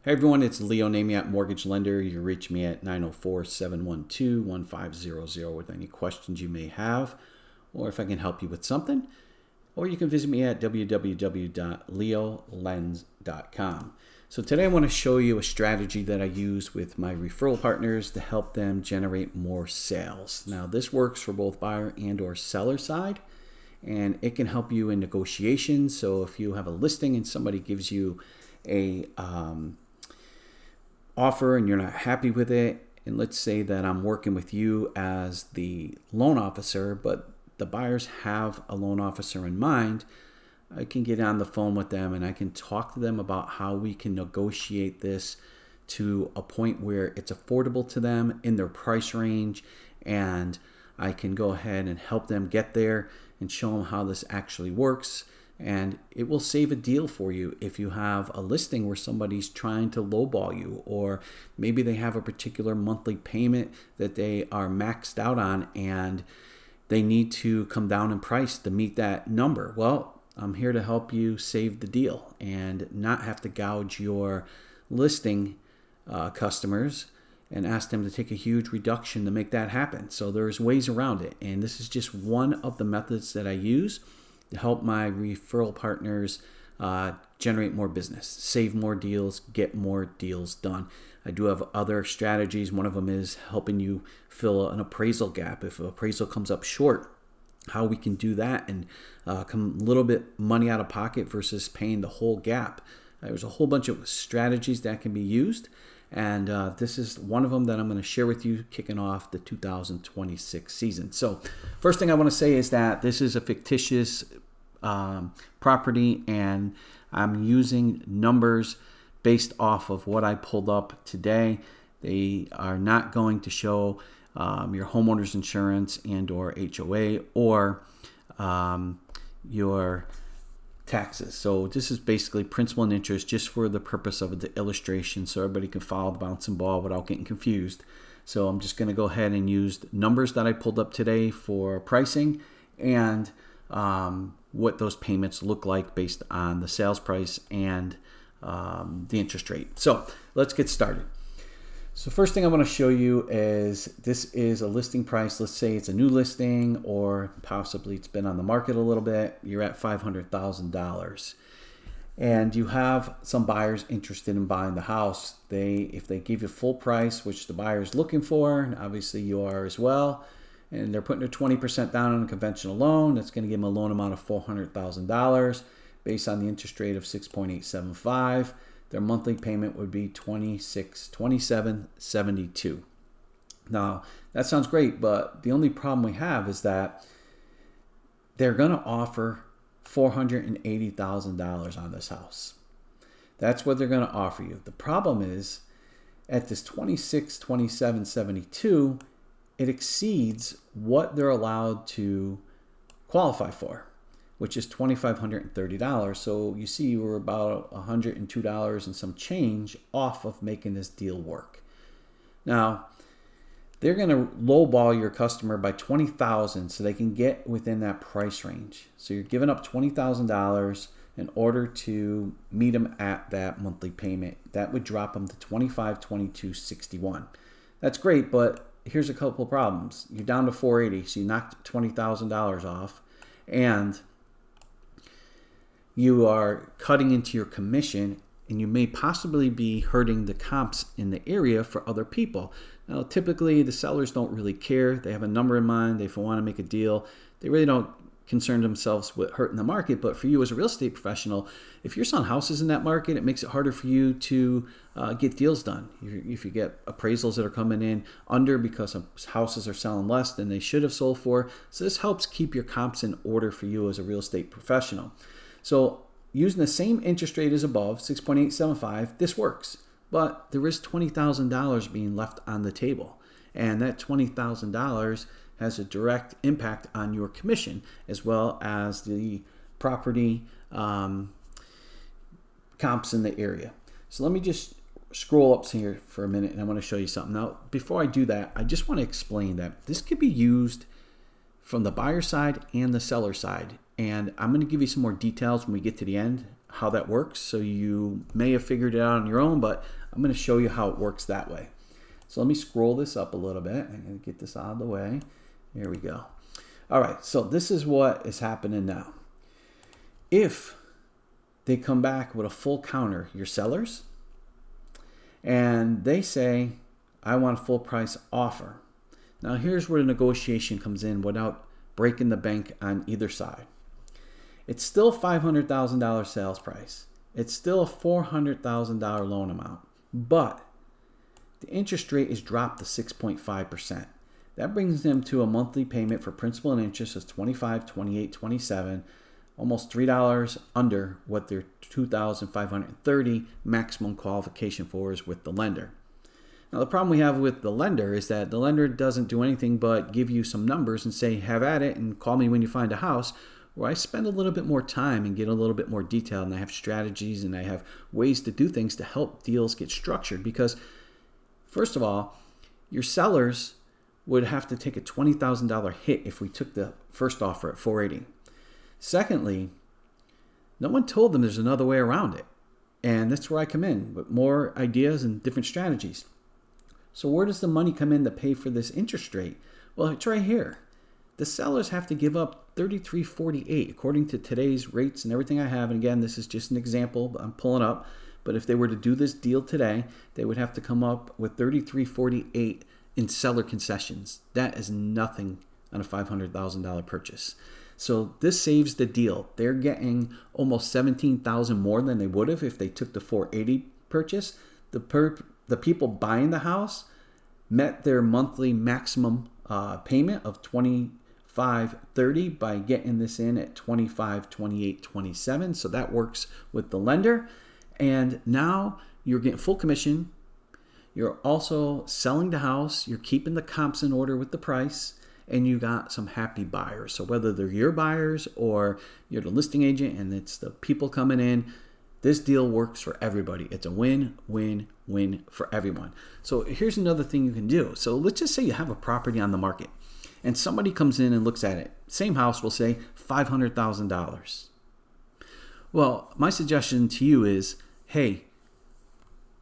Hey everyone, it's Leo Namiot, mortgage lender. You can reach me at 904-712-1500 with any questions you may have, or if I can help you with something. Or you can visit me at www.leolens.com. So today I want to show you a strategy that I use with my referral partners to help them generate more sales. Now this works for both buyer and or seller side, and it can help you in negotiations. So if you have a listing and somebody gives you a offer and you're not happy with it, and let's say that I'm working with you as the loan officer, but the buyers have a loan officer in mind, I can get on the phone with them and I can talk to them about how we can negotiate this to a point where it's affordable to them in their price range, and I can go ahead and help them get there and show them how this actually works. And it will save a deal for you if you have a listing where somebody's trying to lowball you, or maybe they have a particular monthly payment that they are maxed out on and they need to come down in price to meet that number. Well, I'm here to help you save the deal and not have to gouge your listing customers and ask them to take a huge reduction to make that happen. So there's ways around it, and this is just one of the methods that I use to help my referral partners generate more business, save more deals, get more deals done. I do have other strategies. One of them is helping you fill an appraisal gap. If an appraisal comes up short, how we can do that and come a little bit money out of pocket versus paying the whole gap. There's a whole bunch of strategies that can be used, and this is one of them that I'm going to share with you kicking off the 2026 season. So first thing I want to say is that this is a fictitious property, and I'm using numbers based off of what I pulled up today. They are not going to show your homeowner's insurance and or HOA or your taxes. So this is basically principal and interest just for the purpose of the illustration so everybody can follow the bouncing ball without getting confused. So I'm just going to go ahead and use numbers that I pulled up today for pricing and what those payments look like based on the sales price and the interest rate. So let's get started. So first thing I want to show you is this is a listing price. Let's say it's a new listing or possibly it's been on the market a little bit. You're at $500,000 and you have some buyers interested in buying the house. If they give you full price, which the buyer is looking for, and obviously you are as well, and they're putting their 20% down on a conventional loan, that's going to give them a loan amount of $400,000 based on the interest rate of 6.875. Their monthly payment would be $27.72. Now, that sounds great, but the only problem we have is that they're going to offer $480,000 on this house. That's what they're going to offer you. The problem is at this $26.27.72, it exceeds what they're allowed to qualify for, which is $2,530. So you see we're about $102 and some change off of making this deal work. Now, they're going to lowball your customer by $20,000 so they can get within that price range. So you're giving up $20,000 in order to meet them at that monthly payment. That would drop them to $2,522.61. That's great, but here's a couple of problems. You're down to $480, so you knocked $20,000 off, and you are cutting into your commission, and you may possibly be hurting the comps in the area for other people. Now, typically, the sellers don't really care. They have a number in mind. They want to make a deal. They really don't concern themselves with hurting the market. But for you as a real estate professional, if you're selling houses in that market, it makes it harder for you to get deals done. If you get appraisals that are coming in under because houses are selling less than they should have sold for. So this helps keep your comps in order for you as a real estate professional. So using the same interest rate as above, 6.875, this works. But there is $20,000 being left on the table. And that $20,000 has a direct impact on your commission as well as the property comps in the area. So let me just scroll up here for a minute and I want to show you something. Now, before I do that, I just want to explain that this could be used from the buyer side and the seller side. And I'm going to give you some more details when we get to the end how that works. So you may have figured it out on your own, but I'm going to show you how it works that way. So let me scroll this up a little bit. I'm going to get this out of the way. Here we go. All right, so this is what is happening now. If they come back with a full counter, your sellers, and they say, I want a full price offer. Now here's where the negotiation comes in without breaking the bank on either side. It's still a $500,000 sales price. It's still a $400,000 loan amount, but the interest rate is dropped to 6.5%. That brings them to a monthly payment for principal and interest of $25, $28, $27, almost $3 under what their $2,530 maximum qualification for is with the lender. Now the problem we have with the lender is that the lender doesn't do anything but give you some numbers and say, have at it and call me when you find a house, where I spend a little bit more time and get a little bit more detail, and I have strategies and I have ways to do things to help deals get structured. Because first of all, your sellers would have to take a $20,000 hit if we took the first offer at $480,000. Secondly, no one told them there's another way around it. And that's where I come in with more ideas and different strategies. So where does the money come in to pay for this interest rate? Well, it's right here. The sellers have to give up $33.48 according to today's rates and everything I have. And again, this is just an example I'm pulling up. But if they were to do this deal today, they would have to come up with $33.48 in seller concessions. That is nothing on a $500,000 purchase. So this saves the deal. They're getting almost $17,000 more than they would have if they took the $480 purchase. The people buying the house met their monthly maximum payment of $25.30 by getting this in at $25, $28, $27. So that works with the lender. And now you're getting full commission. You're also selling the house. You're keeping the comps in order with the price. And you got some happy buyers. So whether they're your buyers or you're the listing agent and it's the people coming in, this deal works for everybody. It's a win, win, win for everyone. So here's another thing you can do. So let's just say you have a property on the market and somebody comes in and looks at it. Same house will say $500,000. Well, my suggestion to you is, hey,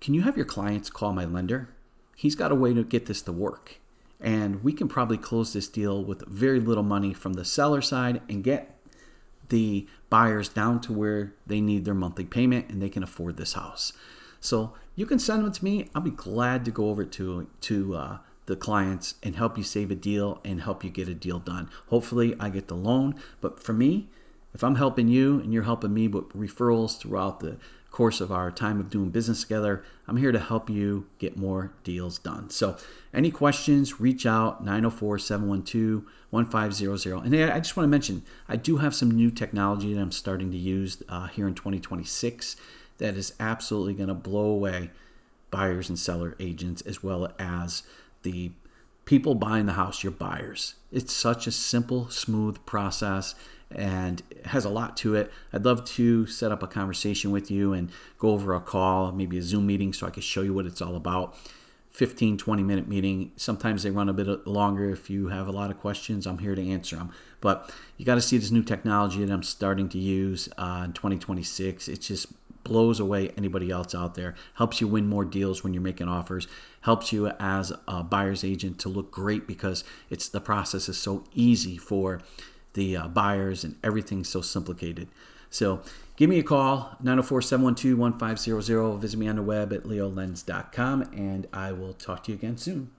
can you have your clients call my lender? He's got a way to get this to work. And we can probably close this deal with very little money from the seller side and get the buyers down to where they need their monthly payment and they can afford this house. So you can send them to me. I'll be glad to go over to the clients and help you save a deal and help you get a deal done. Hopefully I get the loan. But for me, if I'm helping you and you're helping me with referrals throughout the course of our time of doing business together, I'm here to help you get more deals done. So any questions, reach out, 904-712-1500. And I just want to mention, I do have some new technology that I'm starting to use here in 2026 that is absolutely going to blow away buyers and seller agents as well as the people buying the house, your buyers. It's such a simple, smooth process and it has a lot to it. I'd love to set up a conversation with you and go over a call, maybe a Zoom meeting so I can show you what it's all about. 15, 20-minute meeting. Sometimes they run a bit longer. If you have a lot of questions, I'm here to answer them. But you got to see this new technology that I'm starting to use in 2026. It just blows away anybody else out there. Helps you win more deals when you're making offers. Helps you as a buyer's agent to look great because the process is so easy for the buyers and everything's so simplified. So give me a call, 904-712-1500. Visit me on the web at leolens.com, and I will talk to you again soon.